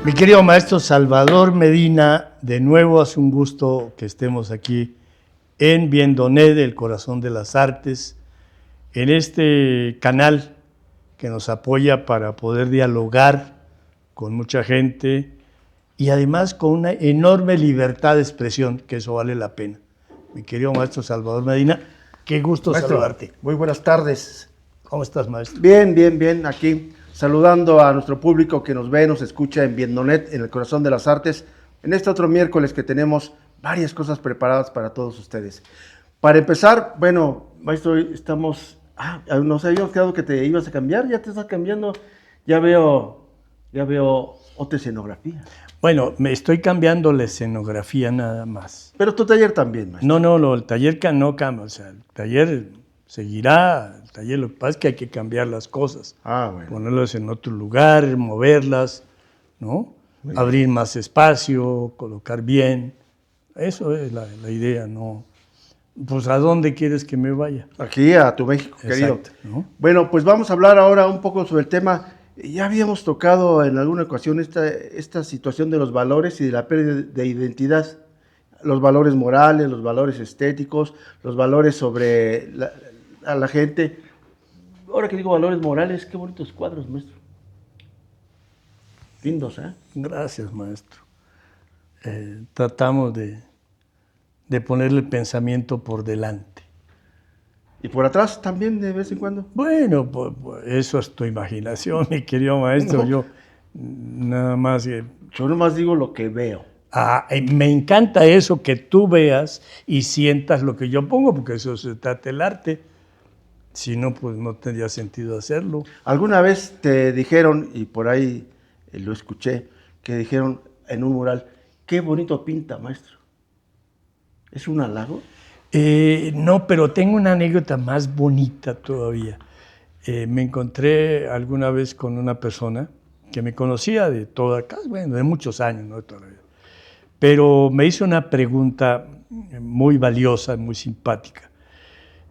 Mi querido maestro Salvador Medina, de nuevo es un gusto que estemos aquí en Biendonet, el corazón de las artes, en este canal que nos apoya para poder dialogar con mucha gente y además con una enorme libertad de expresión, que eso vale la pena. Mi querido maestro Salvador Medina, qué gusto Maestro, saludarte. muy buenas tardes. ¿Cómo estás, maestro? Bien, aquí saludando a nuestro público que nos ve, nos escucha en Biendonet, en el corazón de las artes, en este otro miércoles que tenemos varias cosas preparadas para todos ustedes. Para empezar, bueno, maestro, estamos, nos habíamos quedado que te ibas a cambiar, ya te estás cambiando, ya veo otra escenografía. Bueno, me estoy cambiando la escenografía nada más. Pero tu taller también, maestro. No, el taller no cambia, o sea, el taller seguirá, el taller lo que pasa es que hay que cambiar las cosas, Bueno. ponerlas en otro lugar, moverlas, ¿no? Abrir más espacio, colocar bien, eso es la idea, ¿no? Pues ¿a dónde quieres que me vaya? Aquí a tu México, querido. Exacto, ¿no? Bueno, pues vamos a hablar ahora un poco sobre el tema. Ya habíamos tocado en alguna ocasión esta situación de los valores y de la pérdida de identidad. Los valores morales, los valores estéticos, los valores sobre a la gente. Ahora que digo valores morales, qué bonitos cuadros, maestro. Lindos, ¿eh? Gracias, maestro. Tratamos de ponerle el pensamiento por delante. Y por atrás también de vez en cuando. Bueno, pues eso es tu imaginación, mi querido maestro. No. Yo nada más... Yo nomás digo lo que veo. Me encanta eso, que tú veas y sientas lo que yo pongo, porque eso se trata del arte. Si no, pues no tendría sentido hacerlo. ¿Alguna vez te dijeron, y por ahí lo escuché, que dijeron en un mural, qué bonito pinta, maestro? ¿Es un halago? No, pero tengo una anécdota más bonita todavía. Me encontré alguna vez con una persona que me conocía de de muchos años, ¿no? De toda la vida. Pero me hizo una pregunta muy valiosa, muy simpática.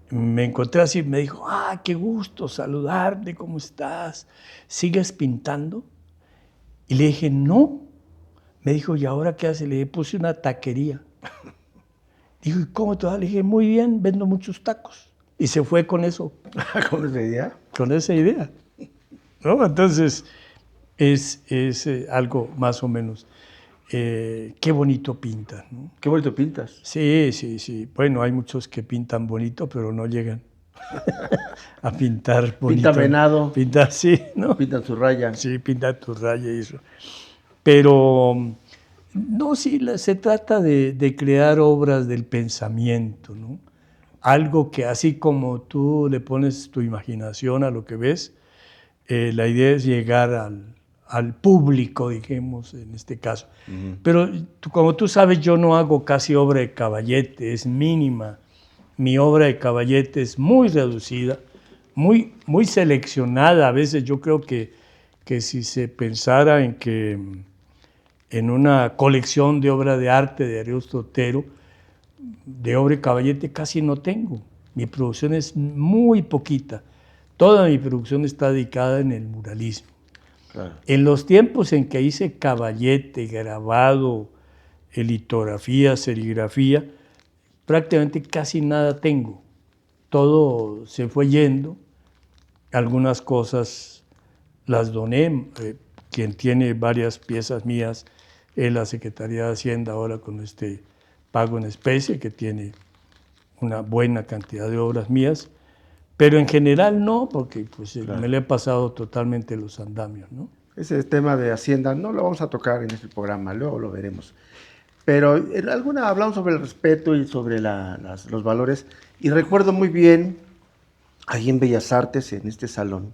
Me encontré así, me dijo, qué gusto saludarte, ¿cómo estás? ¿Sigues pintando? Y le dije, no. Me dijo, ¿y ahora qué hace? Le dije, puse una taquería. Dijo, ¿y cómo te va? Le dije, muy bien, vendo muchos tacos. Y se fue con eso. ¿Con esa idea? Con esa idea, ¿no? Entonces, es algo más o menos. Qué bonito pintas, ¿no? Qué bonito pintas. Sí. Bueno, hay muchos que pintan bonito, pero no llegan a pintar bonito. Pinta venado. Pintar, sí, ¿no? Pintan su raya. Sí, pintar tu raya y eso. Pero, no, sí, se trata de crear obras del pensamiento, ¿no? Algo que así como tú le pones tu imaginación a lo que ves, la idea es llegar al público, digamos, en este caso. Uh-huh. Pero como tú sabes, yo no hago casi obra de caballete, es mínima. Mi obra de caballete es muy reducida, muy seleccionada. A veces yo creo que si se pensara en una colección de obra de arte de Ariosto Otero, de obra de caballete casi no tengo. Mi producción es muy poquita. Toda mi producción está dedicada en el muralismo. Claro. En los tiempos en que hice caballete, grabado, litografía, serigrafía, prácticamente casi nada tengo. Todo se fue yendo. Algunas cosas las doné. Quien tiene varias piezas mías es la Secretaría de Hacienda ahora con este pago en especie, que tiene una buena cantidad de obras mías. Pero en general no, porque pues, claro, me le he pasado totalmente los andamios, ¿no? Ese tema de Hacienda no lo vamos a tocar en este programa, luego lo veremos. Pero en alguna hablamos sobre el respeto y sobre los valores. Y recuerdo muy bien, ahí en Bellas Artes, en este salón,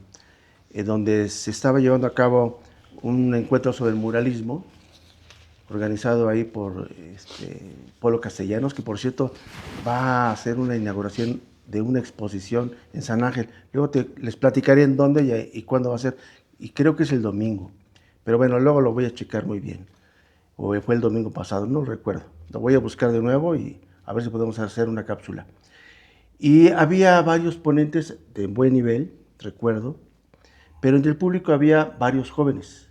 donde se estaba llevando a cabo un encuentro sobre el muralismo, organizado ahí por Polo Castellanos, que por cierto va a hacer una inauguración de una exposición en San Ángel. Luego les platicaré en dónde y cuándo va a ser, y creo que es el domingo, pero bueno, luego lo voy a checar muy bien, o fue el domingo pasado, no recuerdo, lo voy a buscar de nuevo y a ver si podemos hacer una cápsula. Y había varios ponentes de buen nivel, recuerdo, pero entre el público había varios jóvenes.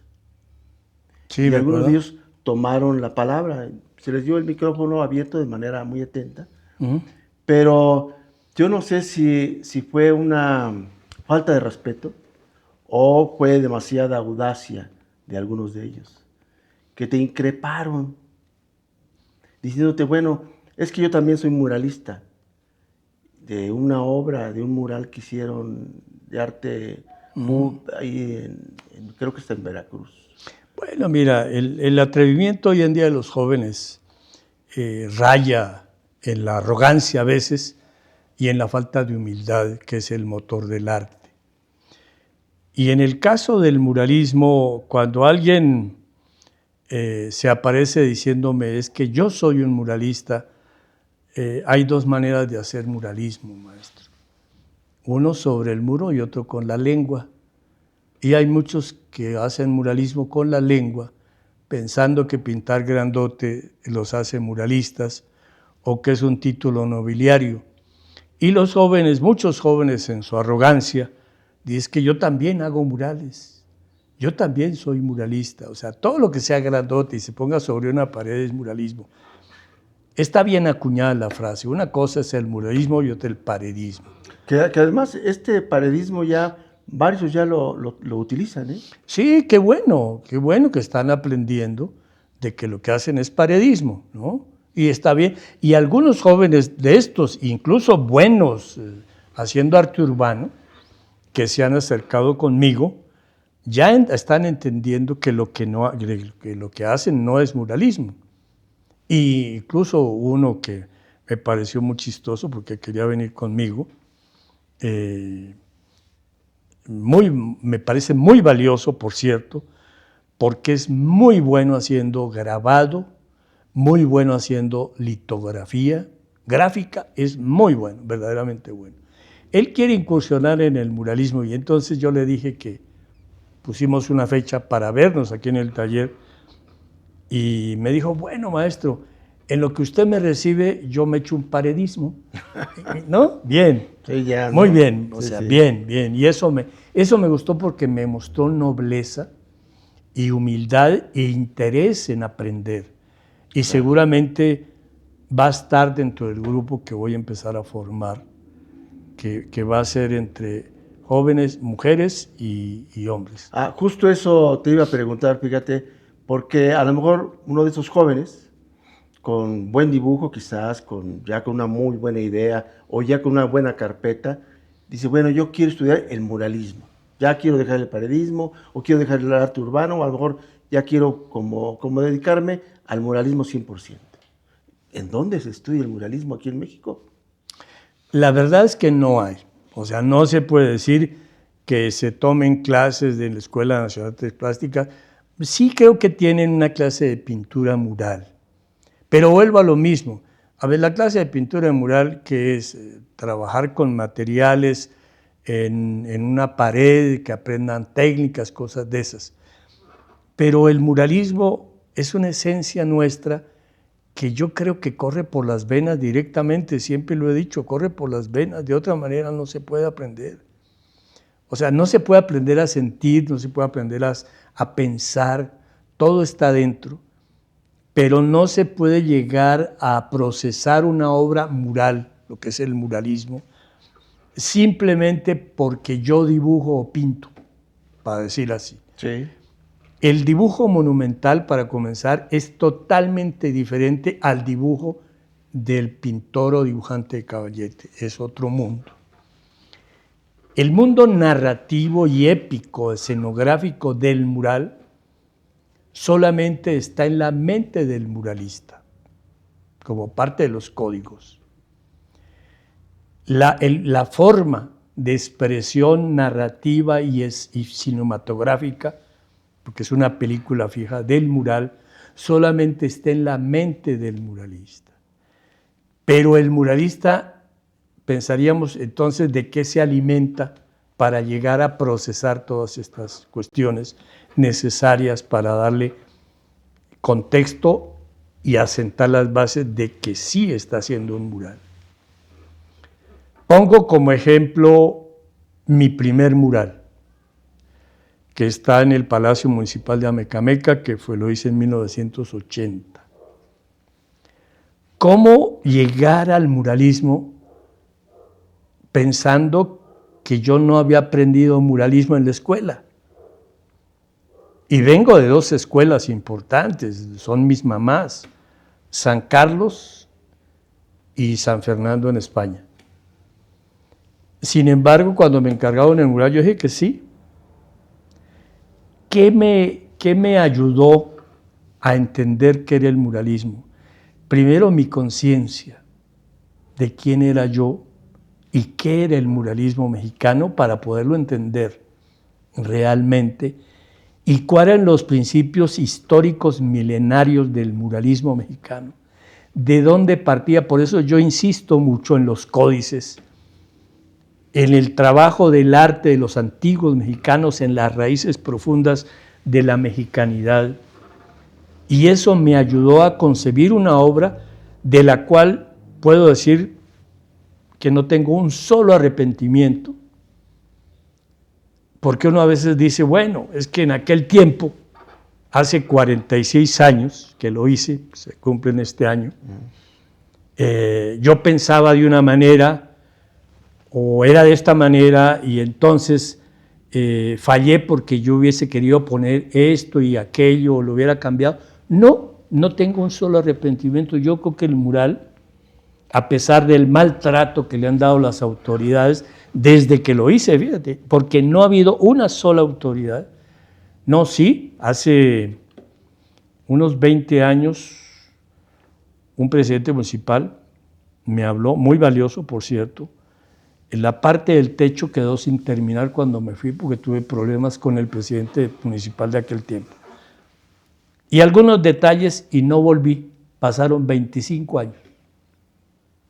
Sí, y me algunos acuerdo. de ellos tomaron la palabra. Se les dio el micrófono abierto de manera muy atenta, Ujú. pero yo no sé si fue una falta de respeto o fue demasiada audacia de algunos de ellos, que te increparon diciéndote, bueno, es que yo también soy muralista, de una obra, de un mural que hicieron de arte ahí creo que está en Veracruz. Bueno, mira, el atrevimiento hoy en día de los jóvenes raya en la arrogancia a veces y en la falta de humildad, que es el motor del arte. Y en el caso del muralismo, cuando alguien se aparece diciéndome es que yo soy un muralista, hay dos maneras de hacer muralismo, maestro. Uno sobre el muro y otro con la lengua. Y hay muchos que hacen muralismo con la lengua, pensando que pintar grandote los hace muralistas o que es un título nobiliario. Y los jóvenes, muchos jóvenes en su arrogancia, dicen que yo también hago murales, yo también soy muralista. O sea, todo lo que sea grandote y se ponga sobre una pared es muralismo. Está bien acuñada la frase. Una cosa es el muralismo y otra el paredismo. Que además este paredismo ya, varios ya lo utilizan, ¿eh? Sí, qué bueno que están aprendiendo de que lo que hacen es paredismo, ¿no? Y está bien. Y algunos jóvenes de estos, incluso buenos, haciendo arte urbano, que se han acercado conmigo, ya están entendiendo que lo que hacen no es muralismo. Y incluso uno que me pareció muy chistoso porque quería venir conmigo, me parece muy valioso, por cierto, porque es muy bueno haciendo grabado, muy bueno haciendo litografía, gráfica, es muy bueno, verdaderamente bueno. Él quiere incursionar en el muralismo y entonces yo le dije que pusimos una fecha para vernos aquí en el taller y me dijo, bueno, maestro, en lo que usted me recibe yo me echo un paredismo, ¿no? Bien, Sí, ya, ¿no? muy bien, o Sí, sea, sí. bien, bien. Y eso me gustó porque me mostró nobleza y humildad e interés en aprender. Y seguramente va a estar dentro del grupo que voy a empezar a formar, que va a ser entre jóvenes, mujeres y hombres. Ah, justo eso te iba a preguntar, fíjate, porque a lo mejor uno de esos jóvenes, con buen dibujo quizás, ya con una muy buena idea o ya con una buena carpeta, dice, bueno, yo quiero estudiar el muralismo, ya quiero dejar el paredismo o quiero dejar el arte urbano o a lo mejor ya quiero como dedicarme al muralismo 100%. ¿En dónde se estudia el muralismo aquí en México? La verdad es que no hay. O sea, no se puede decir que se tomen clases de la Escuela Nacional de Artes Plásticas. Sí creo que tienen una clase de pintura mural. Pero vuelvo a lo mismo. A ver, la clase de pintura mural, que es trabajar con materiales en una pared, que aprendan técnicas, cosas de esas. Pero el muralismo es una esencia nuestra que yo creo que corre por las venas directamente, siempre lo he dicho, corre por las venas, de otra manera no se puede aprender. O sea, no se puede aprender a sentir, no se puede aprender a pensar, todo está dentro, pero no se puede llegar a procesar una obra mural, lo que es el muralismo, simplemente porque yo dibujo o pinto, para decir así. Sí. El dibujo monumental, para comenzar, es totalmente diferente al dibujo del pintor o dibujante de caballete. Es otro mundo. El mundo narrativo y épico, escenográfico del mural, solamente está en la mente del muralista, como parte de los códigos. La forma de expresión narrativa y cinematográfica, porque es una película fija del mural, solamente está en la mente del muralista. Pero el muralista, pensaríamos entonces de qué se alimenta para llegar a procesar todas estas cuestiones necesarias para darle contexto y asentar las bases de que sí está haciendo un mural. Pongo como ejemplo mi primer mural, que está en el Palacio Municipal de Amecameca, que lo hice en 1980. ¿Cómo llegar al muralismo pensando que yo no había aprendido muralismo en la escuela? Y vengo de dos escuelas importantes, son mis mamás, San Carlos y San Fernando en España. Sin embargo, cuando me encargaron el mural, yo dije que sí. ¿Qué me ayudó a entender qué era el muralismo? Primero, mi conciencia de quién era yo y qué era el muralismo mexicano para poderlo entender realmente y cuáles eran los principios históricos milenarios del muralismo mexicano. ¿De dónde partía? Por eso yo insisto mucho en los códices, en el trabajo del arte de los antiguos mexicanos, en las raíces profundas de la mexicanidad. Y eso me ayudó a concebir una obra de la cual puedo decir que no tengo un solo arrepentimiento, porque uno a veces dice, bueno, es que en aquel tiempo, hace 46 años que lo hice, se cumplen este año, yo pensaba de una manera, o era de esta manera, y entonces fallé porque yo hubiese querido poner esto y aquello, o lo hubiera cambiado. No tengo un solo arrepentimiento. Yo creo que el mural, a pesar del maltrato que le han dado las autoridades desde que lo hice, fíjate, porque no ha habido una sola autoridad. No, sí, hace unos 20 años, un presidente municipal me habló, muy valioso, por cierto. La parte del techo quedó sin terminar cuando me fui porque tuve problemas con el presidente municipal de aquel tiempo. Y algunos detalles y no volví. Pasaron 25 años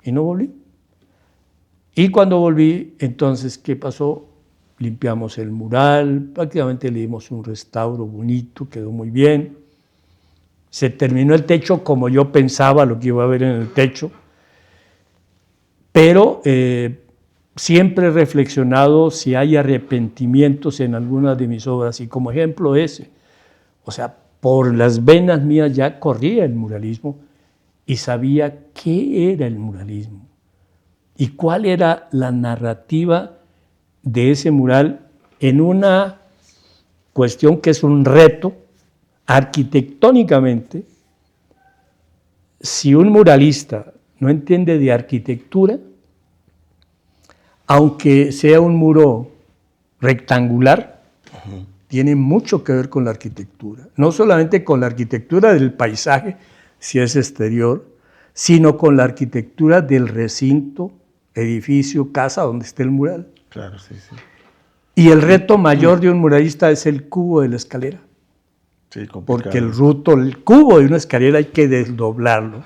y no volví. Y cuando volví, entonces, ¿qué pasó? Limpiamos el mural, prácticamente le dimos un restauro bonito, quedó muy bien. Se terminó el techo como yo pensaba lo que iba a haber en el techo, pero siempre he reflexionado si hay arrepentimientos en algunas de mis obras, y como ejemplo ese, o sea, por las venas mías ya corría el muralismo y sabía qué era el muralismo y cuál era la narrativa de ese mural en una cuestión que es un reto arquitectónicamente. Si un muralista no entiende de arquitectura, aunque sea un muro rectangular, tiene mucho que ver con la arquitectura. No solamente con la arquitectura del paisaje, si es exterior, sino con la arquitectura del recinto, edificio, casa donde esté el mural. Claro, sí, sí. Y el reto mayor de un muralista es el cubo de la escalera. Sí, complicado. Porque el cubo de una escalera hay que desdoblarlo,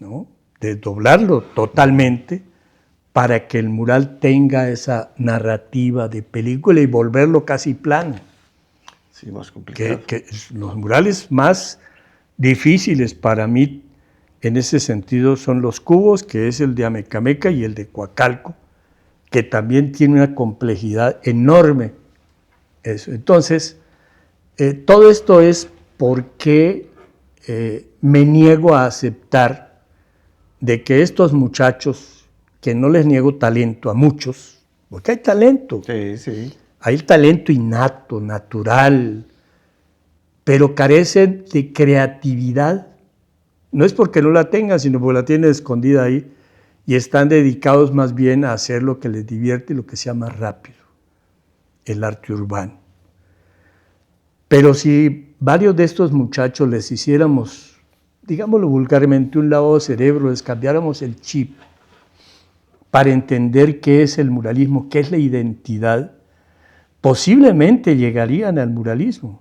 ¿no? Desdoblarlo totalmente para que el mural tenga esa narrativa de película y volverlo casi plano. Sí, más complicado. Que los murales más difíciles para mí en ese sentido son los cubos, que es el de Amecameca y el de Coacalco, que también tiene una complejidad enorme. Eso. Entonces, todo esto es porque me niego a aceptar de que estos muchachos, que no les niego talento a muchos, porque hay talento. Sí, sí. Hay talento innato, natural, pero carecen de creatividad. No es porque no la tengan, sino porque la tienen escondida ahí y están dedicados más bien a hacer lo que les divierte y lo que sea más rápido, el arte urbano. Pero si varios de estos muchachos les hiciéramos, digámoslo vulgarmente, un lavado de cerebro, les cambiáramos el chip para entender qué es el muralismo, qué es la identidad, posiblemente llegarían al muralismo.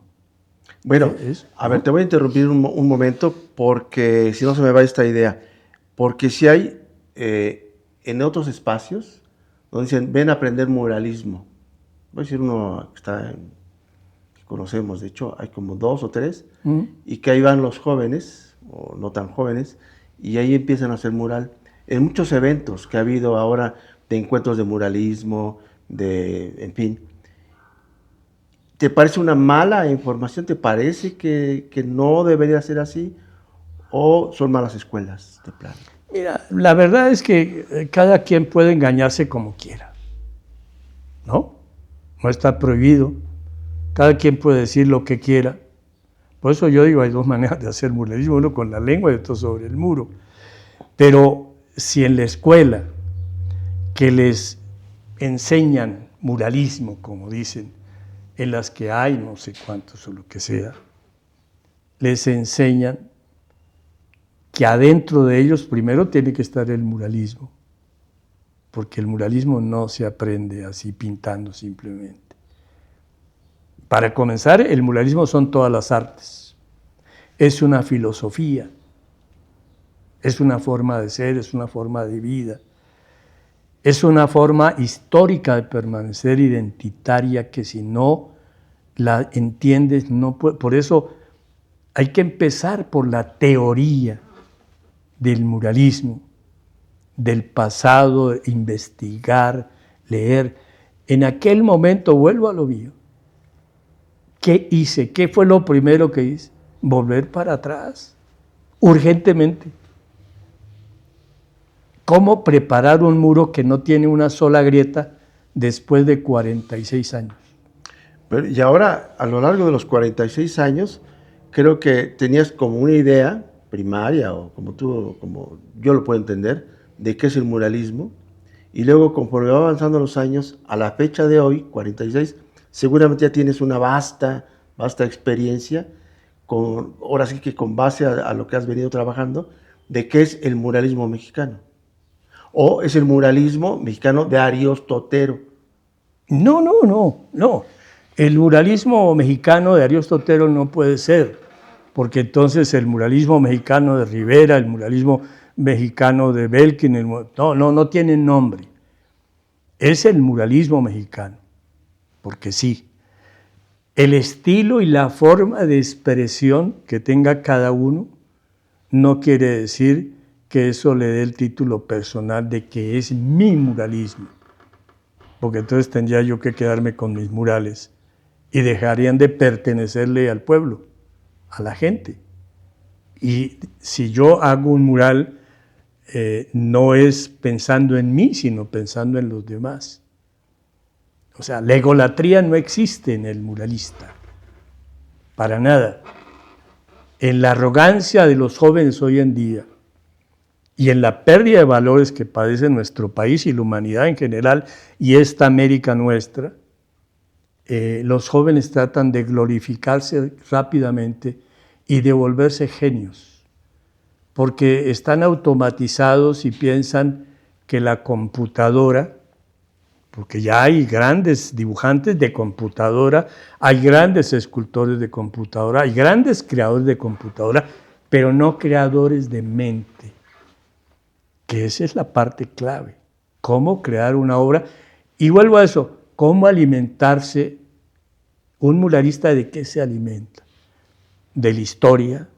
Bueno, a ver, te voy a interrumpir un momento porque si no se me va esta idea. Porque si hay en otros espacios donde dicen, ven a aprender muralismo. Voy a decir uno que que conocemos, de hecho hay como 2 o 3, y que ahí van los jóvenes, o no tan jóvenes, y ahí empiezan a hacer mural. En muchos eventos que ha habido ahora de encuentros de muralismo, en fin. ¿Te parece una mala información? ¿Te parece que no debería ser así? ¿O son malas escuelas de plano? Mira, la verdad es que cada quien puede engañarse como quiera, ¿no? No está prohibido. Cada quien puede decir lo que quiera. Por eso yo digo, hay dos maneras de hacer muralismo, uno con la lengua y otro sobre el muro. Pero si en la escuela que les enseñan muralismo, como dicen, en las que hay no sé cuántos o lo que sea, les enseñan que adentro de ellos primero tiene que estar el muralismo, porque el muralismo no se aprende así pintando simplemente. Para comenzar, el muralismo son todas las artes, es una filosofía, es una forma de ser, es una forma de vida, es una forma histórica de permanecer identitaria que si no la entiendes no puede. Por eso hay que empezar por la teoría del muralismo, del pasado, investigar, leer. En aquel momento, vuelvo a lo mío, ¿qué hice? ¿Qué fue lo primero que hice? Volver para atrás, urgentemente. ¿Cómo preparar un muro que no tiene una sola grieta después de 46 años? Pero, y ahora, a lo largo de los 46 años, creo que tenías como una idea primaria, o como yo lo puedo entender, de qué es el muralismo, y luego conforme va avanzando los años, a la fecha de hoy, 46, seguramente ya tienes una vasta experiencia, ahora sí que con base a lo que has venido trabajando, de qué es el muralismo mexicano. ¿O es el muralismo mexicano de Aríosto-Otero? No. El muralismo mexicano de Aríosto Otero no puede ser, porque entonces el muralismo mexicano de Rivera, el muralismo mexicano de Belkin, no tienen nombre. Es el muralismo mexicano, porque sí. El estilo y la forma de expresión que tenga cada uno no quiere decir que eso le dé el título personal de que es mi muralismo, porque entonces tendría yo que quedarme con mis murales y dejarían de pertenecerle al pueblo, a la gente. Y si yo hago un mural, no es pensando en mí, sino pensando en los demás. O sea, la egolatría no existe en el muralista, para nada. En la arrogancia de los jóvenes hoy en día y en la pérdida de valores que padece nuestro país y la humanidad en general y esta América nuestra, los jóvenes tratan de glorificarse rápidamente y de volverse genios, porque están automatizados y piensan que la computadora, porque ya hay grandes dibujantes de computadora, hay grandes escultores de computadora, hay grandes creadores de computadora, pero no creadores de mente, que esa es la parte clave. Cómo crear una obra. Y vuelvo a eso, cómo alimentarse. Un muralista, ¿de qué se alimenta? De la historia,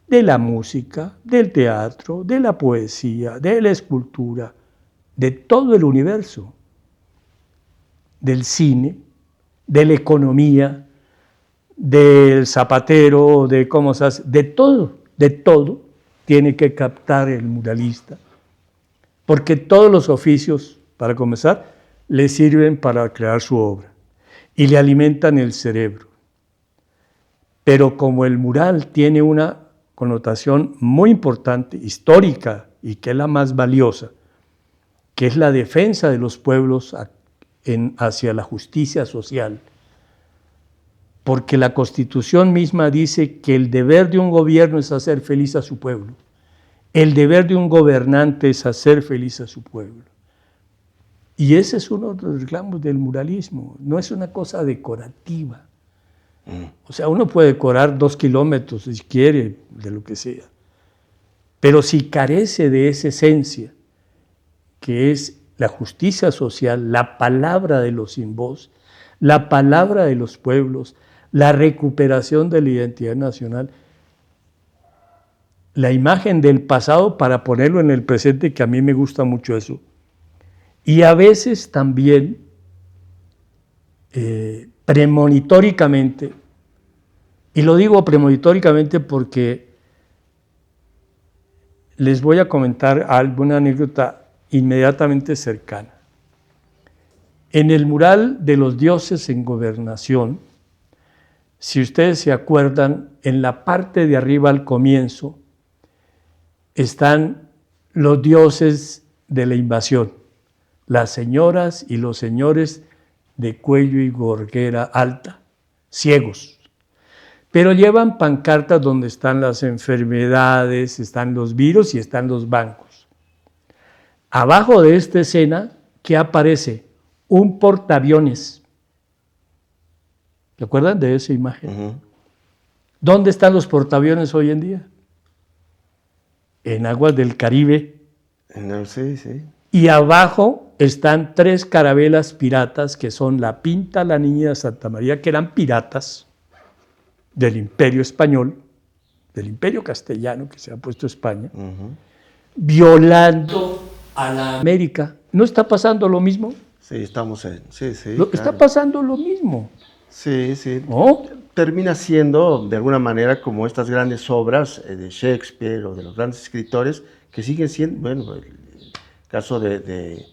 de la música, del teatro, de la poesía, de la escultura, de todo el universo, del cine, de la economía, del zapatero, de cómo se hace, de todo tiene que captar el muralista, porque todos los oficios, para comenzar, le sirven para crear su obra y le alimentan el cerebro. Pero como el mural tiene una connotación muy importante, histórica, y que es la más valiosa, que es la defensa de los pueblos hacia la justicia social, porque la Constitución misma dice que el deber de un gobierno es hacer feliz a su pueblo, el deber de un gobernante es hacer feliz a su pueblo. Y ese es uno de los reclamos del muralismo, no es una cosa decorativa. O sea, uno puede decorar 2 kilómetros si quiere, de lo que sea, pero si carece de esa esencia, que es la justicia social, la palabra de los sin voz, la palabra de los pueblos, la recuperación de la identidad nacional, la imagen del pasado para ponerlo en el presente, que a mí me gusta mucho eso. Y a veces también premonitóricamente, y lo digo premonitóricamente porque les voy a comentar alguna anécdota inmediatamente cercana. En el mural de los dioses en gobernación, si ustedes se acuerdan, en la parte de arriba al comienzo están los dioses de la invasión, las señoras y los señores de cuello y gorguera alta, ciegos. Pero llevan pancartas donde están las enfermedades, están los virus y están los bancos. Abajo de esta escena, ¿qué aparece? Un portaaviones. ¿Se acuerdan de esa imagen? Uh-huh. ¿Dónde están los portaaviones hoy en día? En aguas del Caribe. No, sí, sí. Y abajo están 3 carabelas piratas que son la Pinta, la Niña de Santa María, que eran piratas del Imperio Español, del Imperio Castellano que se ha puesto España, violando a la América. ¿No está pasando lo mismo? Sí, estamos en... Sí, sí. Está pasando lo mismo. Sí, sí. ¿No? Termina siendo, de alguna manera, como estas grandes obras de Shakespeare o de los grandes escritores, que siguen siendo, bueno, el caso de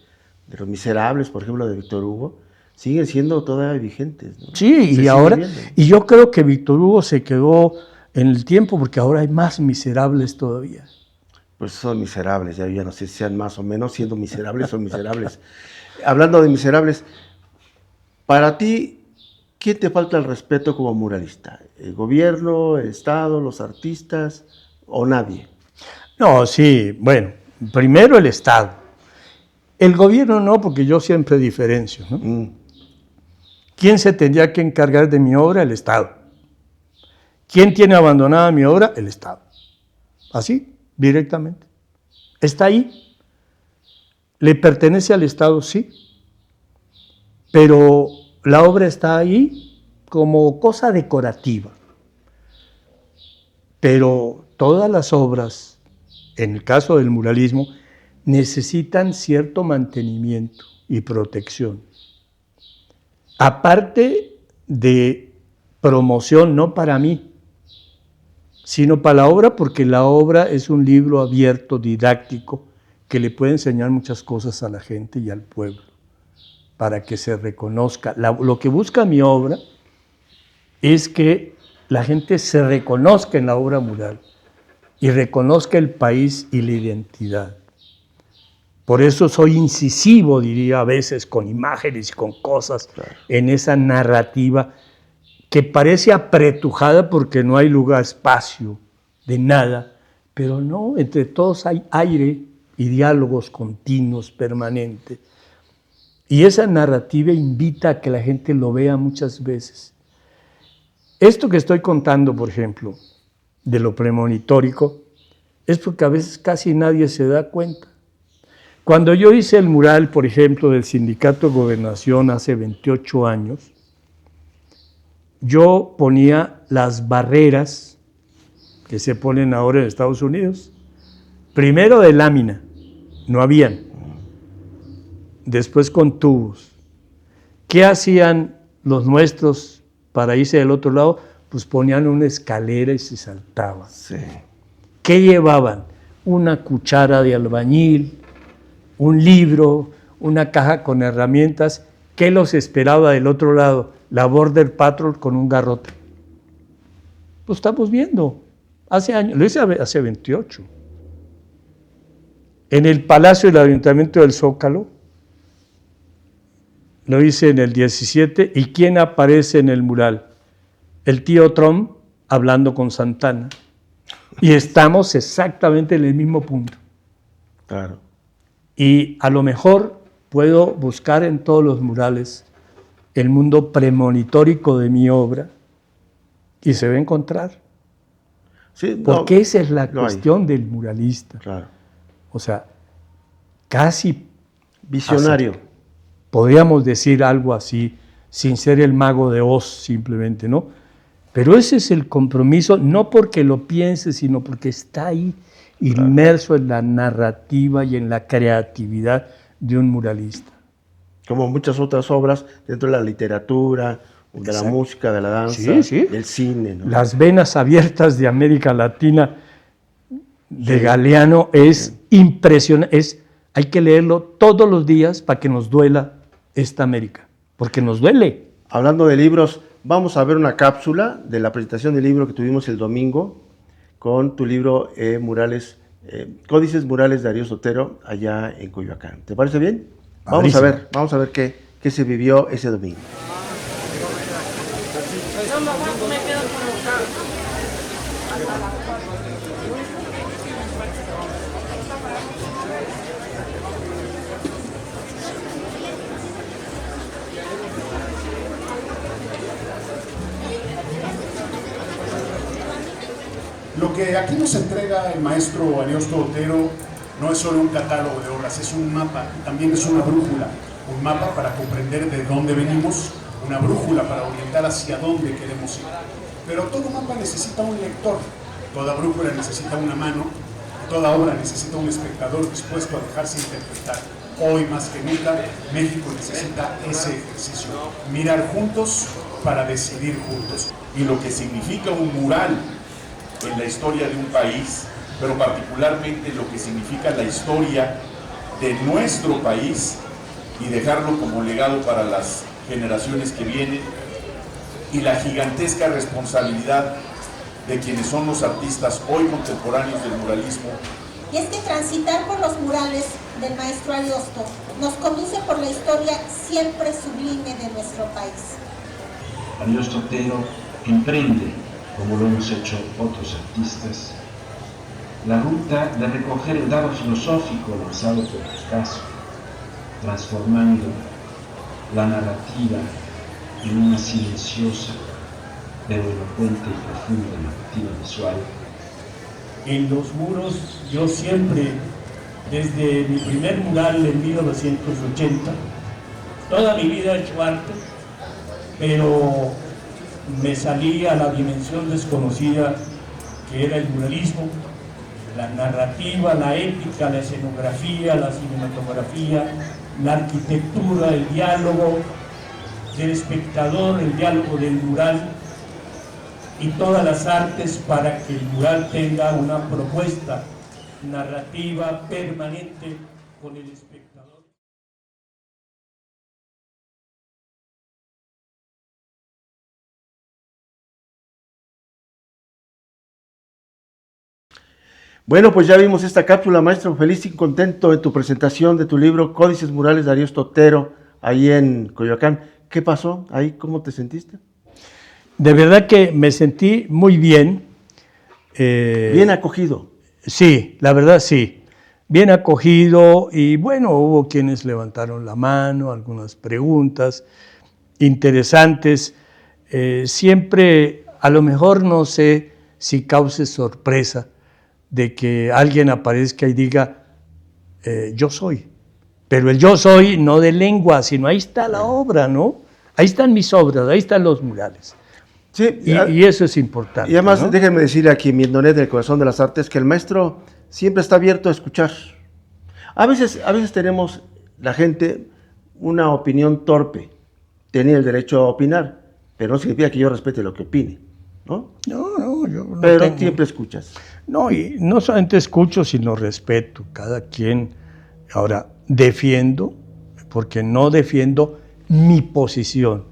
Los Miserables, por ejemplo, de Víctor Hugo, siguen siendo todavía vigentes, ¿no? Sí, y ahora, y yo creo que Víctor Hugo se quedó en el tiempo porque ahora hay más miserables todavía. Pues son miserables, ya no sé si sean más o menos, siendo miserables son miserables. Hablando de miserables, para ti, ¿quién te falta el respeto como muralista? ¿El gobierno, el Estado, los artistas o nadie? No, sí, bueno, primero el Estado. El gobierno no, porque yo siempre diferencio, ¿no? ¿Quién se tendría que encargar de mi obra? El Estado. ¿Quién tiene abandonada mi obra? El Estado. Así, directamente. Está ahí. ¿Le pertenece al Estado? Sí. Pero la obra está ahí como cosa decorativa. Pero todas las obras, en el caso del muralismo, necesitan cierto mantenimiento y protección. Aparte de promoción, no para mí, sino para la obra, porque la obra es un libro abierto, didáctico, que le puede enseñar muchas cosas a la gente y al pueblo, para que se reconozca. Lo que busca mi obra es que la gente se reconozca en la obra mural y reconozca el país y la identidad. Por eso soy incisivo, diría a veces, con imágenes y con cosas, claro, en esa narrativa que parece apretujada porque no hay lugar, espacio de nada, pero no, entre todos hay aire y diálogos continuos, permanentes. Y esa narrativa invita a que la gente lo vea muchas veces. Esto que estoy contando, por ejemplo, de lo premonitórico, es porque a veces casi nadie se da cuenta. Cuando yo hice el mural, por ejemplo, del Sindicato de Gobernación hace 28 años, yo ponía las barreras que se ponen ahora en Estados Unidos. Primero de lámina, no habían. Después con tubos. ¿Qué hacían los nuestros para irse del otro lado? Pues ponían una escalera y se saltaban. Sí. ¿Qué llevaban? Una cuchara de albañil, un libro, una caja con herramientas. ¿Qué los esperaba del otro lado? La Border Patrol con un garrote. Lo estamos viendo. Hace años, lo hice hace 28. En el Palacio del Ayuntamiento del Zócalo, lo hice en el 17. ¿Y quién aparece en el mural? El tío Trump hablando con Santana. Y estamos exactamente en el mismo punto. Claro. Y a lo mejor puedo buscar en todos los murales el mundo premonitórico de mi obra y se va a encontrar. Sí, porque esa es la cuestión del muralista. Claro. O sea, casi visionario. Podríamos decir algo así, sin ser el mago de Oz simplemente, ¿no? Pero ese es el compromiso, no porque lo piense, sino porque está ahí inmerso en la narrativa y en la creatividad de un muralista. Como muchas otras obras dentro de la literatura de la música, de la danza, Sí, sí. del cine, ¿no? Las venas abiertas de América Latina de Galeano es impresionante. Hay que leerlo todos los días para que nos duela esta América, porque nos duele. Hablando de libros, vamos a ver una cápsula de la presentación del libro que tuvimos el domingo con tu libro Códices Murales de Darío Sotero, allá en Coyoacán. ¿Te parece bien? Vamos a ver qué se vivió ese domingo. Lo que aquí nos entrega el maestro Ariosto Otero no es solo un catálogo de obras, es un mapa, también es una brújula. Un mapa para comprender de dónde venimos, una brújula para orientar hacia dónde queremos ir. Pero todo mapa necesita un lector, toda brújula necesita una mano, toda obra necesita un espectador dispuesto a dejarse interpretar. Hoy más que nunca, México necesita ese ejercicio, mirar juntos para decidir juntos. Y lo que significa un mural en la historia de un país, pero particularmente lo que significa la historia de nuestro país y dejarlo como legado para las generaciones que vienen, y la gigantesca responsabilidad de quienes son los artistas hoy contemporáneos del muralismo. Y es que transitar por los murales del maestro Ariosto nos conduce por la historia siempre sublime de nuestro país. Ariosto Otero emprende, como lo hemos hecho otros artistas, la ruta de recoger el dado filosófico lanzado por Picasso, transformando la narrativa en una silenciosa pero elocuente y profunda narrativa visual. En los muros yo siempre, desde mi primer mural en 1980, toda mi vida he hecho arte, pero me salí a la dimensión desconocida que era el muralismo, la narrativa, la ética, la escenografía, la cinematografía, la arquitectura, el diálogo del espectador, el diálogo del mural y todas las artes para que el mural tenga una propuesta narrativa permanente con el espectador. Bueno, pues ya vimos esta cápsula, maestro. Feliz y contento en tu presentación de tu libro Códices Murales de Ariosto Otero, ahí en Coyoacán. ¿Qué pasó ahí? ¿Cómo te sentiste? De verdad que me sentí muy bien. Bien acogido. Sí, la verdad sí. Bien acogido y bueno, hubo quienes levantaron la mano, algunas preguntas interesantes. Siempre, a lo mejor no sé si cause sorpresa de que alguien aparezca y diga, yo soy. Pero el yo soy no de lengua, sino ahí está la obra, ¿no? Ahí están mis obras, ahí están los murales. Sí, y eso es importante. Y además, ¿no? déjenme decirle aquí, mi Indonet del Corazón de las Artes, que el maestro siempre está abierto a escuchar. A veces tenemos, la gente, una opinión torpe. Tiene el derecho a opinar, pero no significa que yo respete lo que opine, ¿no? No, yo no pero tengo... siempre escuchas. No, y no solamente escucho, sino respeto. Cada quien... Ahora, defiendo, porque no defiendo mi posición.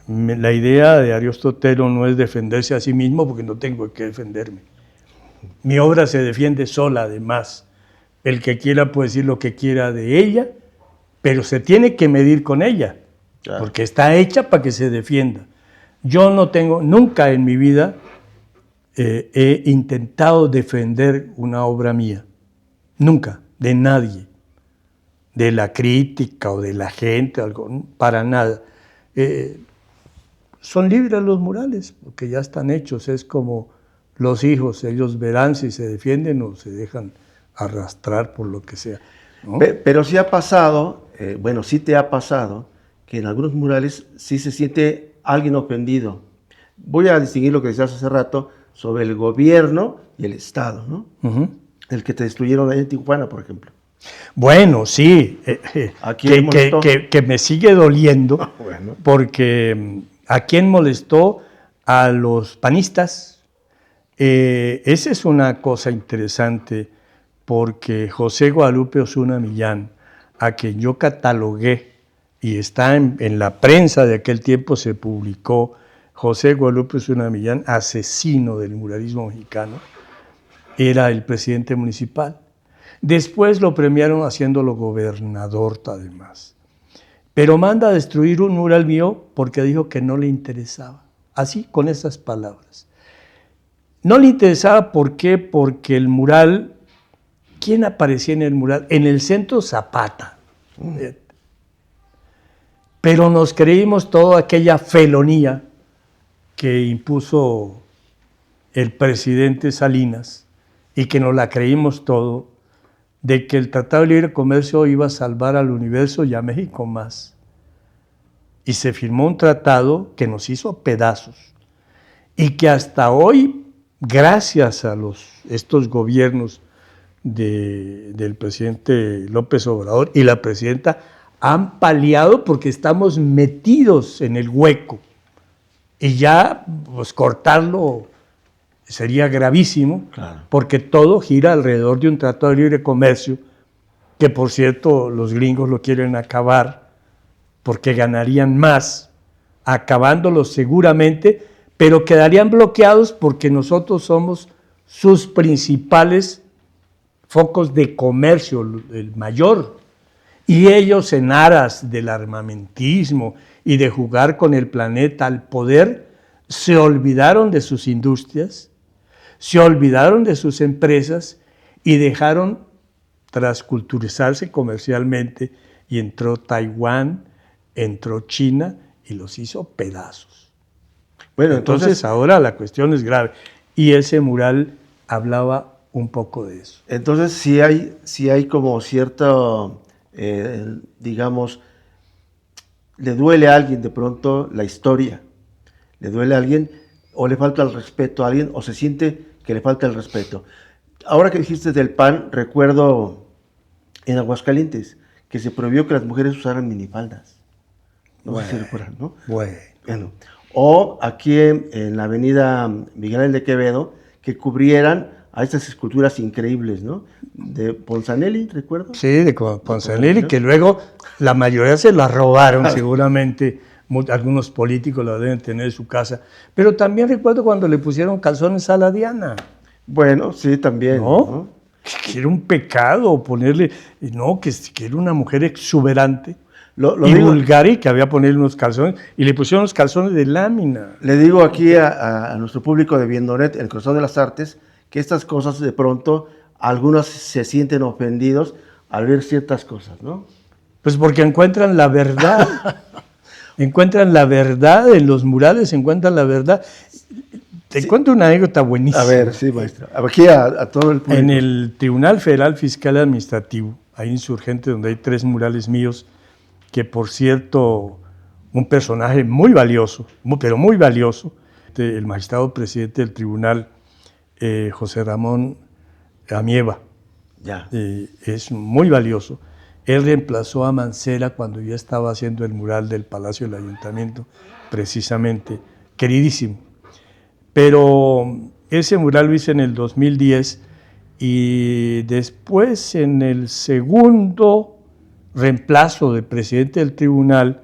La idea de Ariosto Otero no es defenderse a sí mismo, porque no tengo que defenderme. Mi obra se defiende sola, además. El que quiera puede decir lo que quiera de ella, pero se tiene que medir con ella, claro, porque está hecha para que se defienda. Yo no tengo, nunca en mi vida he intentado defender una obra mía. Nunca, de nadie. De la crítica o de la gente, algo, para nada. Son libres los murales, porque ya están hechos. Es como los hijos, ellos verán si se defienden o se dejan arrastrar por lo que sea, ¿no? Pero sí ha pasado, sí te ha pasado, que en algunos murales sí se siente alguien ofendido. Voy a distinguir lo que decías hace rato sobre el gobierno y el Estado, ¿no? Uh-huh. El que te destruyeron ahí en Tijuana, por ejemplo. Bueno, sí, ¿A quién molestó? que me sigue doliendo, Bueno. porque ¿a quién molestó? A los panistas. Esa es una cosa interesante, porque José Guadalupe Osuna Millán, a quien yo catalogué, y está en la prensa de aquel tiempo, se publicó, José Guadalupe Osuna Millán, asesino del muralismo mexicano, era el presidente municipal. Después lo premiaron haciéndolo gobernador, además. Pero manda a destruir un mural mío porque dijo que no le interesaba. Así, con esas palabras. No le interesaba, ¿por qué? Porque el mural, ¿quién aparecía en el mural? En el centro, Zapata. Pero nos creímos toda aquella felonía que impuso el presidente Salinas y que nos la creímos todo, de que el Tratado de Libre Comercio iba a salvar al universo y a México más. Y se firmó un tratado que nos hizo pedazos y que hasta hoy, gracias a estos gobiernos del presidente López Obrador y la presidenta, han paliado porque estamos metidos en el hueco. Y ya pues, cortarlo sería gravísimo, Claro. porque todo gira alrededor de un tratado de libre comercio, que por cierto los gringos lo quieren acabar, porque ganarían más, acabándolo seguramente, pero quedarían bloqueados porque nosotros somos sus principales focos de comercio, el mayor. Y ellos, en aras del armamentismo y de jugar con el planeta al poder, se olvidaron de sus industrias, se olvidaron de sus empresas y dejaron transculturizarse comercialmente, y entró Taiwán, entró China y los hizo pedazos. Bueno, Entonces ahora la cuestión es grave, y ese mural hablaba un poco de eso. Entonces sí hay como cierto, digamos, le duele a alguien de pronto la historia, le duele a alguien o le falta el respeto a alguien o se siente que le falta el respeto. Ahora que dijiste del PAN, recuerdo en Aguascalientes que se prohibió que las mujeres usaran minifaldas. No sé si recuerdan, ¿no? Bueno. O aquí en la avenida Miguel Ángel de Quevedo, que cubrieran a estas esculturas increíbles, ¿no? De Ponzanelli, ¿recuerdo? Sí, de Ponzanelli, que luego la mayoría se la robaron seguramente, algunos políticos la deben tener en su casa, pero también recuerdo cuando le pusieron calzones a la Diana. Bueno, sí, también. ¿No? Que era un pecado ponerle, no, que era una mujer exuberante y vulgar, y que había ponerle unos calzones, y le pusieron unos calzones de lámina. Le digo aquí a nuestro público de Viendonet, el Corazón de las Artes, que estas cosas de pronto, algunos se sienten ofendidos al ver ciertas cosas, ¿no? Pues porque encuentran la verdad, encuentran la verdad en los murales, encuentran la verdad. Te cuento una anécdota buenísima. A ver, sí, maestro. Aquí a todo el público. En el Tribunal Federal Fiscal Administrativo, ahí Insurgente, donde hay 3 murales míos, que por cierto, un personaje muy valioso, pero muy valioso, el magistrado presidente del tribunal, José Ramón Amieva, Ya. es muy valioso. Él reemplazó a Mancera cuando yo estaba haciendo el mural del Palacio del Ayuntamiento, precisamente, queridísimo. Pero ese mural lo hice en el 2010, y después, en el segundo reemplazo del presidente del tribunal,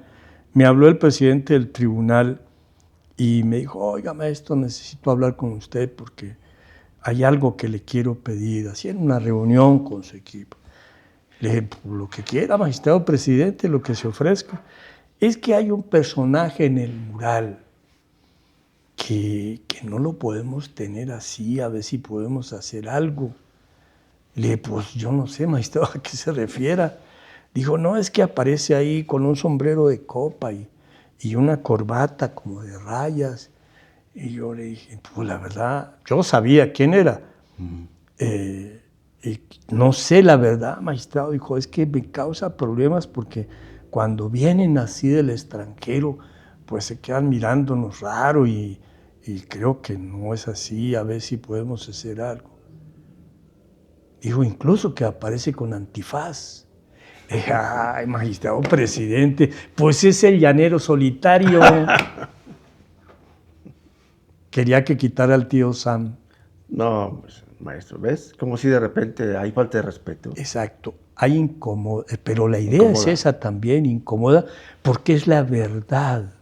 me habló el presidente del tribunal y me dijo: oiga, maestro, necesito hablar con usted porque hay algo que le quiero pedir, así en una reunión con su equipo. Le dije: lo que quiera, magistrado presidente, lo que se ofrezca. Es que hay un personaje en el mural que no lo podemos tener así, a ver si podemos hacer algo. Le dije: pues yo no sé, magistrado, ¿a qué se refiera? Dijo: no, es que aparece ahí con un sombrero de copa y una corbata como de rayas. Y yo le dije: pues la verdad, yo sabía quién era. Y no sé la verdad, magistrado. Dijo: es que me causa problemas porque cuando vienen así del extranjero, pues se quedan mirándonos raro y creo que no es así, a ver si podemos hacer algo. Dijo incluso que aparece con antifaz. Dije, ay, magistrado presidente, pues es el llanero solitario. Quería que quitara al tío Sam. No, pues, maestro, ¿ves? Como si de repente hay falta de respeto. Exacto, hay incómoda, pero la idea es esa también, incómoda, porque es la verdad.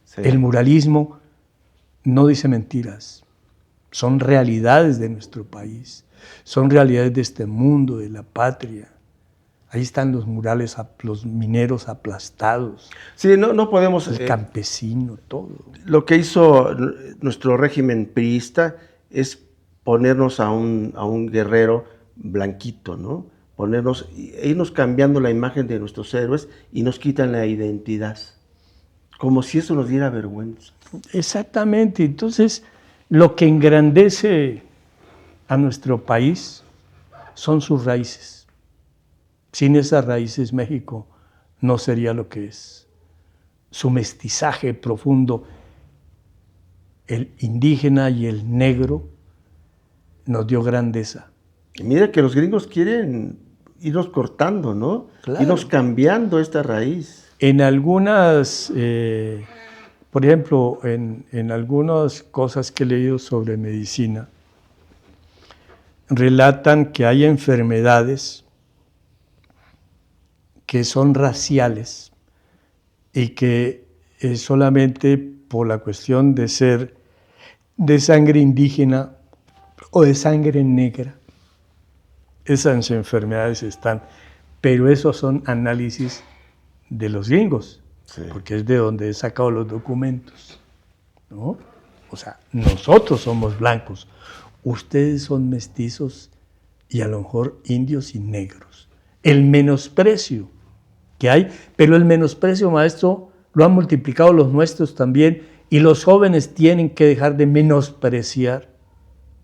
Sí. El muralismo no dice mentiras, son realidades de nuestro país, son realidades de este mundo, de la patria. Ahí están los murales, los mineros aplastados, Sí, no podemos... el campesino, todo. Lo que hizo nuestro régimen priista es ponernos a un guerrero blanquito, ¿no? Irnos cambiando la imagen de nuestros héroes y nos quitan la identidad. Como si eso nos diera vergüenza. Exactamente. Entonces, lo que engrandece a nuestro país son sus raíces. Sin esas raíces, México no sería lo que es. Su mestizaje profundo, el indígena y el negro, nos dio grandeza. Y mira que los gringos quieren irnos cortando, ¿no? Claro. Irnos cambiando esta raíz. En algunas, por ejemplo, en algunas cosas que he leído sobre medicina, relatan que hay enfermedades que son raciales y que solamente por la cuestión de ser de sangre indígena o de sangre negra, esas enfermedades están, pero esos son análisis de los gringos, sí, porque es de donde he sacado los documentos, ¿no? O sea, nosotros somos blancos, ustedes son mestizos y a lo mejor indios y negros. El menosprecio que hay, pero el menosprecio, maestro, lo han multiplicado los nuestros también, y los jóvenes tienen que dejar de menospreciar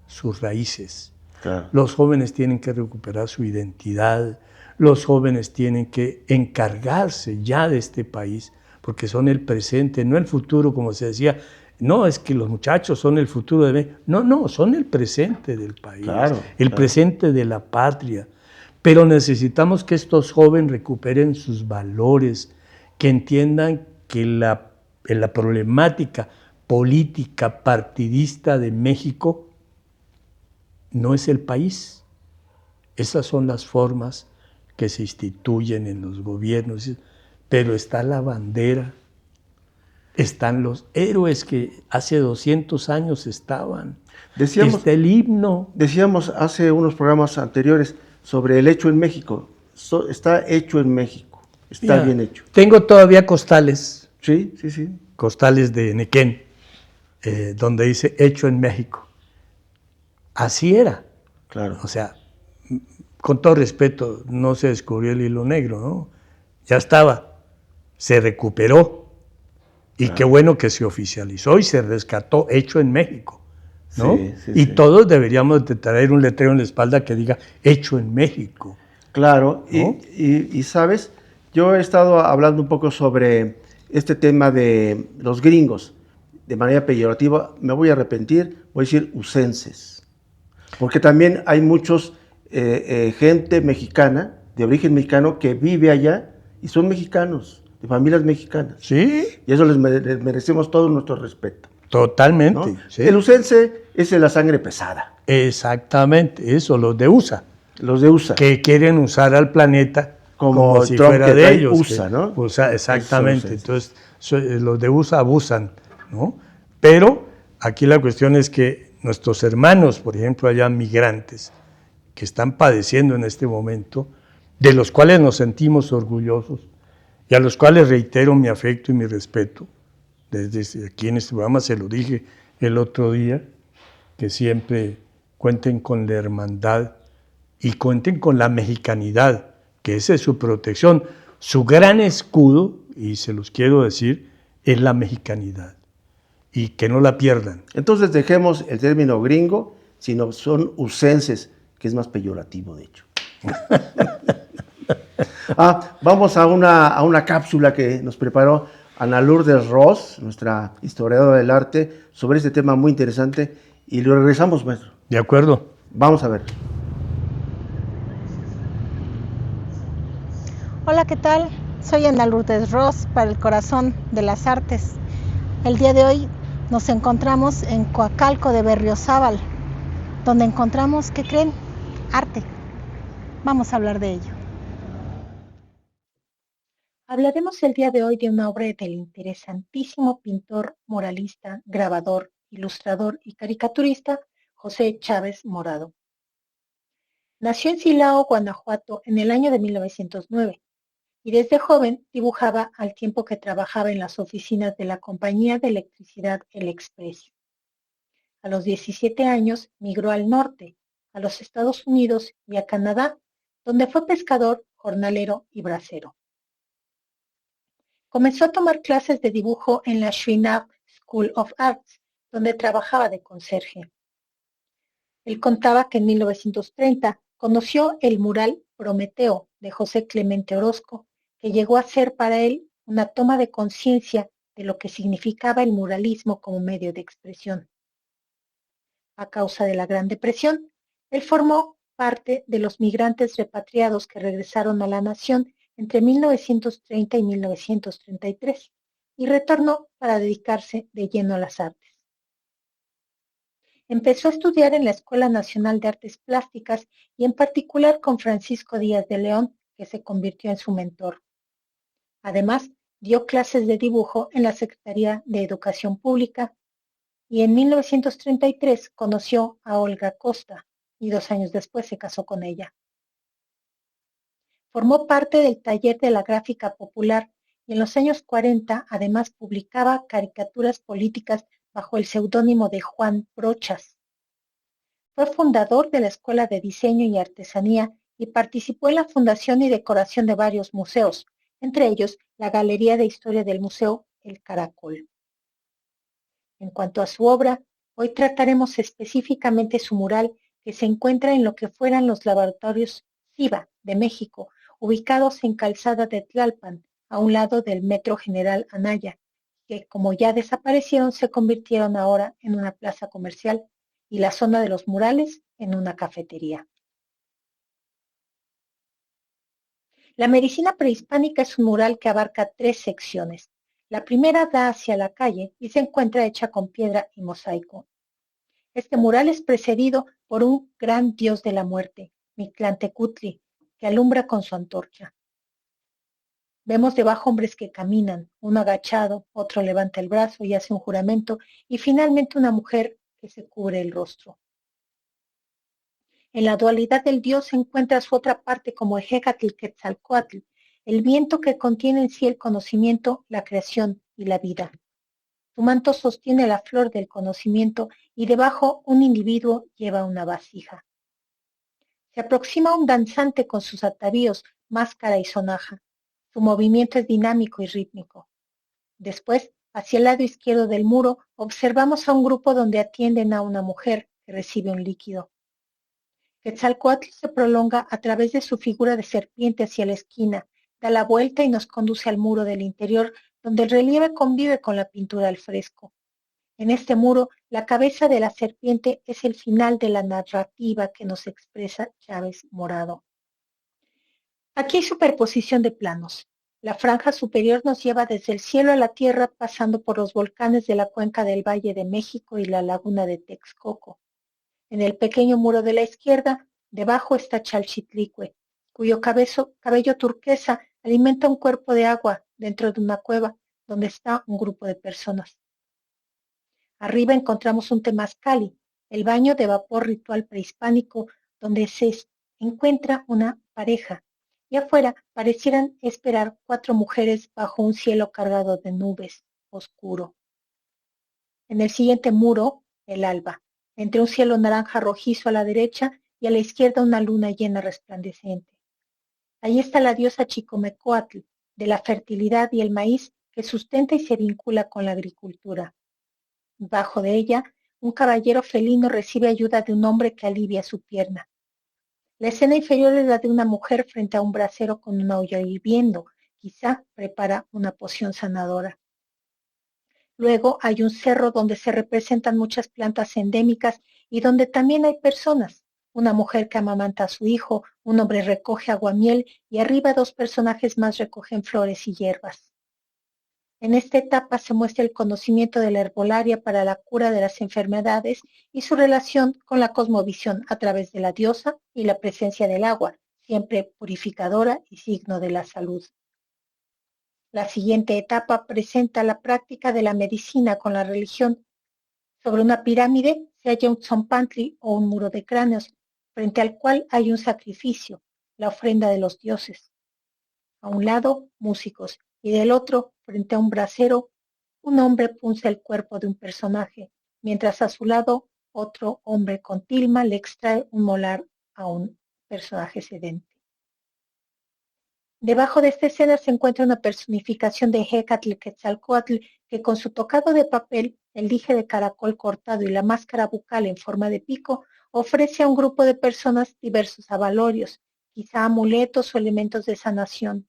sus raíces. Claro. Los jóvenes tienen que recuperar su identidad, los jóvenes tienen que encargarse ya de este país, porque son el presente, no el futuro, como se decía. No, es que los muchachos son el futuro de México. No, son el presente del país, claro, el presente de la patria. Pero necesitamos que estos jóvenes recuperen sus valores, que entiendan que la problemática política partidista de México no es el país. Esas son las formas que se instituyen en los gobiernos, pero está la bandera, están los héroes que hace 200 años estaban, está el himno. Decíamos hace unos programas anteriores sobre el hecho en México. Está hecho en México, está bien hecho. Tengo todavía costales. Sí. Costales de Nequén, donde dice hecho en México. Así era. Claro. O sea, con todo respeto, no se descubrió el hilo negro, ¿no? Ya estaba, se recuperó. Y qué bueno que se oficializó y se rescató hecho en México, ¿no? Sí. Todos deberíamos de traer un letrero en la espalda que diga hecho en México. Claro, ¿no? Y sabes, yo he estado hablando un poco sobre este tema de los gringos, de manera peyorativa. Me voy a arrepentir, voy a decir usenses, porque también hay muchos gente mexicana, de origen mexicano, que vive allá y son mexicanos, de familias mexicanas. Sí. Y eso les merecemos todo nuestro respeto. Totalmente. ¿No? Sí. El usense es de la sangre pesada. Exactamente, eso, los de USA. Los de USA. Que quieren usar al planeta como si Trump, fuera de ellos. USA, ¿no? Exactamente. Entonces, los de USA abusan, ¿no? Pero aquí la cuestión es que nuestros hermanos, por ejemplo, allá migrantes, que están padeciendo en este momento, de los cuales nos sentimos orgullosos y a los cuales reitero mi afecto y mi respeto, desde aquí en este programa se lo dije el otro día, que siempre cuenten con la hermandad y cuenten con la mexicanidad, que esa es su protección. Su gran escudo, y se los quiero decir, es la mexicanidad, y que no la pierdan. Entonces dejemos el término gringo, sino son usenses, que es más peyorativo, de hecho. Vamos a una cápsula que nos preparó Ana Lourdes Ross, nuestra historiadora del arte, sobre este tema muy interesante, y lo regresamos, maestro. De acuerdo. Vamos a ver. Hola, ¿qué tal? Soy Ana Lourdes Ross para el Corazón de las Artes. El día de hoy nos encontramos en Coacalco de Berriozábal, donde encontramos, ¿qué creen? Arte. Vamos a hablar de ello. Hablaremos el día de hoy de una obra del interesantísimo pintor, muralista, grabador, ilustrador y caricaturista José Chávez Morado. Nació en Silao, Guanajuato, en el año de 1909 y desde joven dibujaba al tiempo que trabajaba en las oficinas de la Compañía de Electricidad El Express. A los 17 años migró al norte, a los Estados Unidos y a Canadá, donde fue pescador, jornalero y bracero. Comenzó a tomar clases de dibujo en la Chouinard School of Arts, donde trabajaba de conserje. Él contaba que en 1930 conoció el mural Prometeo de José Clemente Orozco, que llegó a ser para él una toma de conciencia de lo que significaba el muralismo como medio de expresión. A causa de la Gran Depresión, él formó parte de los migrantes repatriados que regresaron a la nación entre 1930 y 1933 y retornó para dedicarse de lleno a las artes. Empezó a estudiar en la Escuela Nacional de Artes Plásticas y en particular con Francisco Díaz de León, que se convirtió en su mentor. Además, dio clases de dibujo en la Secretaría de Educación Pública y en 1933 conoció a Olga Costa y 2 años después se casó con ella. Formó parte del taller de la gráfica popular y en los años 40 además publicaba caricaturas políticas bajo el seudónimo de Juan Brochas. Fue fundador de la Escuela de Diseño y Artesanía y participó en la fundación y decoración de varios museos, entre ellos la Galería de Historia del Museo El Caracol. En cuanto a su obra, hoy trataremos específicamente su mural que se encuentra en lo que fueran los laboratorios CIBA de México, ubicados en Calzada de Tlalpan, a un lado del Metro General Anaya, que como ya desaparecieron se convirtieron ahora en una plaza comercial y la zona de los murales en una cafetería. La medicina prehispánica es un mural que abarca 3 secciones. La primera da hacia la calle y se encuentra hecha con piedra y mosaico. Este mural es precedido por un gran dios de la muerte, Mictlantecutli, que alumbra con su antorcha. Vemos debajo hombres que caminan, uno agachado, otro levanta el brazo y hace un juramento, y finalmente una mujer que se cubre el rostro. En la dualidad del dios se encuentra su otra parte como Ejecatl Quetzalcóatl, el viento que contiene en sí el conocimiento, la creación y la vida. Su manto sostiene la flor del conocimiento y debajo un individuo lleva una vasija. Se aproxima un danzante con sus atavíos, máscara y sonaja. Su movimiento es dinámico y rítmico. Después, hacia el lado izquierdo del muro, observamos a un grupo donde atienden a una mujer que recibe un líquido. Quetzalcóatl se prolonga a través de su figura de serpiente hacia la esquina, da la vuelta y nos conduce al muro del interior, donde el relieve convive con la pintura al fresco. En este muro, la cabeza de la serpiente es el final de la narrativa que nos expresa Chávez Morado. Aquí hay superposición de planos. La franja superior nos lleva desde el cielo a la tierra, pasando por los volcanes de la cuenca del Valle de México y la laguna de Texcoco. En el pequeño muro de la izquierda, debajo está Chalchitlicue, cuyo cabello turquesa alimenta un cuerpo de agua dentro de una cueva donde está un grupo de personas. Arriba encontramos un temazcali, el baño de vapor ritual prehispánico donde se encuentra una pareja, y afuera parecieran esperar 4 mujeres bajo un cielo cargado de nubes, oscuro. En el siguiente muro, el alba, entre un cielo naranja rojizo a la derecha y a la izquierda una luna llena resplandeciente. Ahí está la diosa Chicomecoatl, de la fertilidad y el maíz que sustenta y se vincula con la agricultura. Bajo de ella, un caballero felino recibe ayuda de un hombre que alivia su pierna. La escena inferior es la de una mujer frente a un brasero con una olla hirviendo, quizá prepara una poción sanadora. Luego hay un cerro donde se representan muchas plantas endémicas y donde también hay personas, una mujer que amamanta a su hijo, un hombre recoge aguamiel y arriba 2 personajes más recogen flores y hierbas. En esta etapa se muestra el conocimiento de la herbolaria para la cura de las enfermedades y su relación con la cosmovisión a través de la diosa y la presencia del agua, siempre purificadora y signo de la salud. La siguiente etapa presenta la práctica de la medicina con la religión. Sobre una pirámide se halla un tzompantli o un muro de cráneos, frente al cual hay un sacrificio, la ofrenda de los dioses. A un lado, músicos, y del otro, frente a un brasero, un hombre punza el cuerpo de un personaje, mientras a su lado otro hombre con tilma le extrae un molar a un personaje sedente. Debajo de esta escena se encuentra una personificación de Hécatl Quetzalcóatl que con su tocado de papel, el dije de caracol cortado y la máscara bucal en forma de pico, ofrece a un grupo de personas diversos avalorios, quizá amuletos o elementos de sanación.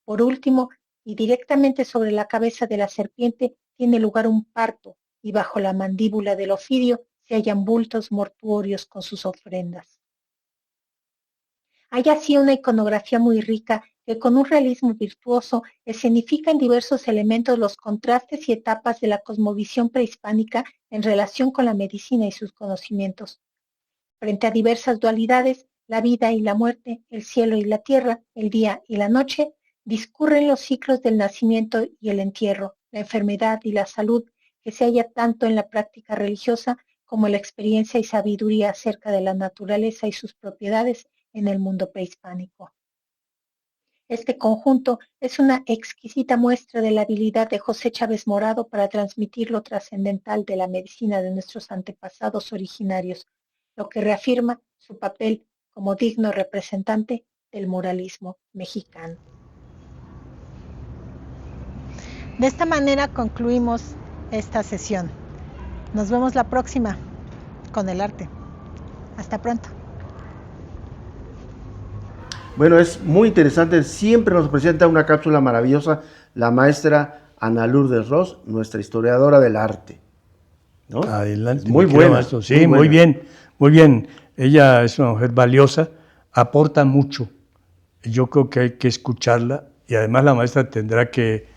Por último, y directamente sobre la cabeza de la serpiente, tiene lugar un parto, y bajo la mandíbula del ofidio se hallan bultos mortuorios con sus ofrendas. Hay así una iconografía muy rica que con un realismo virtuoso escenifica en diversos elementos los contrastes y etapas de la cosmovisión prehispánica en relación con la medicina y sus conocimientos. Frente a diversas dualidades, la vida y la muerte, el cielo y la tierra, el día y la noche, discurren los ciclos del nacimiento y el entierro, la enfermedad y la salud, que se halla tanto en la práctica religiosa como en la experiencia y sabiduría acerca de la naturaleza y sus propiedades en el mundo prehispánico. Este conjunto es una exquisita muestra de la habilidad de José Chávez Morado para transmitir lo trascendental de la medicina de nuestros antepasados originarios, lo que reafirma su papel como digno representante del muralismo mexicano. De esta manera concluimos esta sesión. Nos vemos la próxima con el arte. Hasta pronto. Bueno, es muy interesante, siempre nos presenta una cápsula maravillosa la maestra Ana Lourdes Ros, nuestra historiadora del arte, ¿no? Adelante. Muy buena. Maestro. Sí, muy bien, muy bien. Ella es una mujer valiosa, aporta mucho. Yo creo que hay que escucharla y además la maestra tendrá que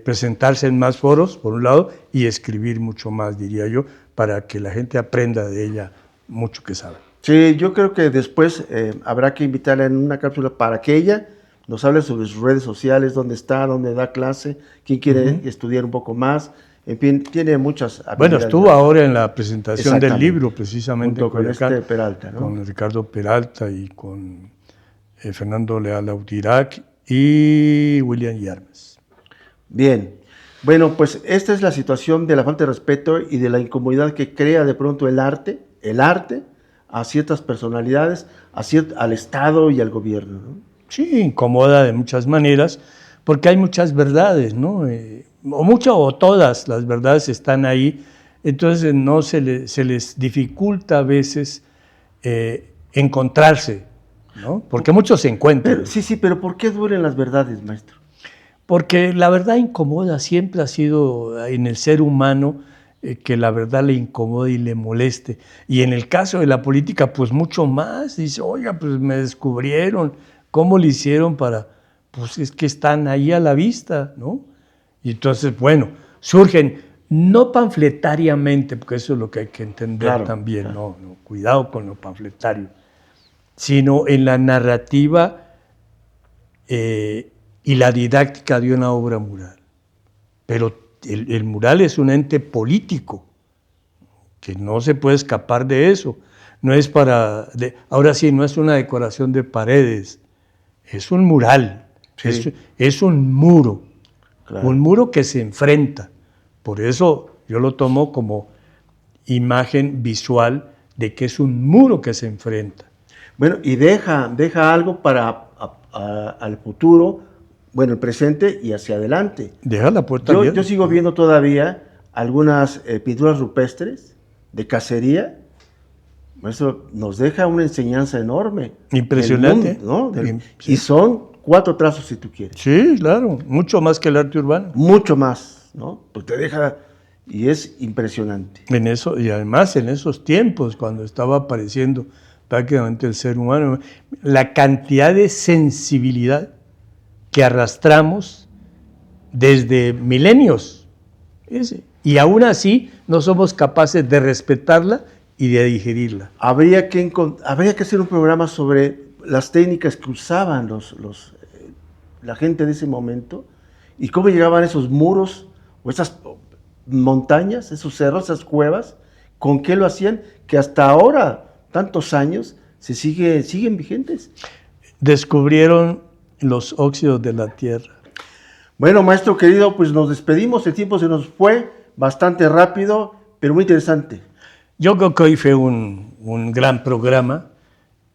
presentarse en más foros, por un lado, y escribir mucho más, diría yo, para que la gente aprenda de ella mucho que sabe. Sí, yo creo que después habrá que invitarla en una cápsula para que ella nos hable sobre sus redes sociales, dónde está, dónde da clase, quién quiere estudiar un poco más. En fin, tiene muchas habilidades. Bueno, estuvo ahora en la presentación del libro, precisamente. Junto con Peralta, ¿no? Con Ricardo Peralta y con Fernando Leal Audirac y William Yarmes. Bien. Bueno, pues esta es la situación de la falta de respeto y de la incomodidad que crea de pronto el arte a ciertas personalidades, al Estado y al gobierno, ¿no? Sí, incomoda de muchas maneras, porque hay muchas verdades, ¿no? O muchas o todas las verdades están ahí, entonces no se les dificulta a veces encontrarse, ¿no? Porque muchos se encuentran. Pero ¿por qué duelen las verdades, maestro? Porque la verdad incomoda, siempre ha sido en el ser humano que la verdad le incomode y le moleste. Y en el caso de la política, pues mucho más. Dice, oiga, pues me descubrieron, ¿cómo le hicieron para...? Pues es que están ahí a la vista, ¿no? Y entonces, bueno, surgen, no panfletariamente, porque eso es lo que hay que entender también, claro. No, cuidado con lo panfletario, sino en la narrativa y la didáctica de una obra mural. Pero el mural es un ente político, que no se puede escapar de eso. No es ahora sí, no es una decoración de paredes, es un mural, sí. es un muro, claro. Un muro que se enfrenta. Por eso yo lo tomo como imagen visual de que es un muro que se enfrenta. Bueno, y deja algo para al futuro, bueno, el presente y hacia adelante. Deja la puerta abierta. Yo sigo viendo todavía algunas pinturas rupestres de cacería. Eso nos deja una enseñanza enorme. Impresionante. Mundo, ¿no? Sí. Y son 4 trazos, si tú quieres. Sí, claro. Mucho más que el arte urbano. Mucho más, ¿no? Pues te deja... y es impresionante. En eso, y además en esos tiempos, cuando estaba apareciendo prácticamente el ser humano, la cantidad de sensibilidad que arrastramos desde milenios. Y aún así no somos capaces de respetarla y de digerirla. Habría que hacer un programa sobre las técnicas que usaban la gente de ese momento y cómo llegaban esos muros o esas montañas, esos cerros, esas cuevas, con qué lo hacían, que hasta ahora, tantos años, siguen vigentes. Descubrieron los óxidos de la tierra. Bueno, maestro querido, pues nos despedimos, el tiempo se nos fue bastante rápido, pero muy interesante. Yo creo que hoy fue un gran programa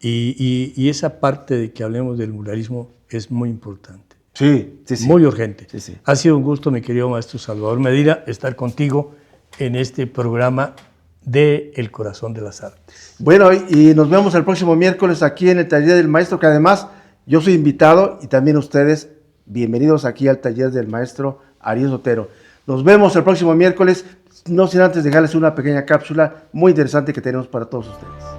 y esa parte de que hablemos del muralismo es muy importante. Sí. Muy urgente. Sí. Ha sido un gusto, mi querido maestro Salvador Medina, estar contigo en este programa de El Corazón de las Artes. Bueno, y nos vemos el próximo miércoles aquí en el Taller del Maestro, que además yo soy invitado y también ustedes, bienvenidos aquí al Taller del Maestro Ariel Otero. Nos vemos el próximo miércoles, no sin antes dejarles una pequeña cápsula muy interesante que tenemos para todos ustedes.